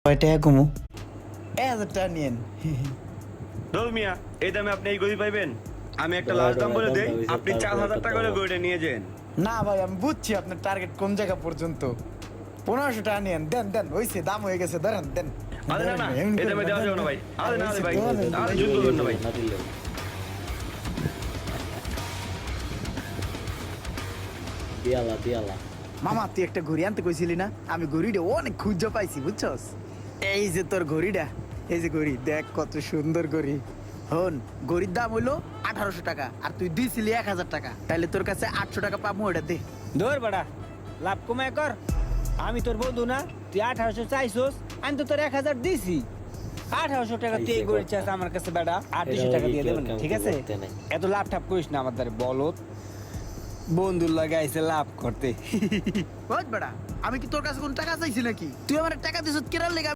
কয় টাকা কমু 1000 টাকা নিয়েন। দোল মিয়া, এই দামে আপনি এই গরু পাইবেন? আমি একটা লাস্ট দাম বলে দেই, আপনি 4000 টাকা করে গরুটা নিয়ে যান। না ভাই, আমি বুঝছি আপনার টার্গেট কোন জায়গা পর্যন্ত। 1500 টাকা নিয়েন, দেন দেন, হইছে, দাম হয়ে গেছে, ধরেন দেন। আরে না না, এমনি এই দামে করে দেওয়া দেন, যাবে না দেন। ভাই। আরে না হইছে, ভাই, দেন, আরে দেন। যুদ্ধ করুন না ভাই। দিয়ালা মামা, তুই একটা ঘড়ি আনতে কইছিলি না? আমি ঘড়িটা অনেক খুঁজে পাইছি, বুঝছস? এই যে তোর ঘড়িটা, এই যে ঘড়ি, দেখ কত সুন্দর ঘড়ি। হন, ঘড়ির দাম হইলো 1800 টাকা, আর তুই দিছিলি 1000 টাকা, তাইলে তোর কাছে 800 টাকা পাবো, ওটা দে। ধর বাড়া, লাভ কমায় কর। আমি তোর বন্ধু না, তুই 1800 চাইছস, আমি তো তোর 1000 দিছি। 1800 টাকা তুই এই করে চাস আমার কাছে বেড়া, 800 টাকা দিয়ে দেবেন, ঠিক আছে? এত লাভ ঠাপ করিস না আমার দ্বারে, বলত। বন্ধুর লাগে আইসে লাভ করতে। বুঝ বেটা, আমি কি তোর কাছে কোন টাকা চাইছি নাকি? তুই আমার টাকা দিছিস কেরার লেগে?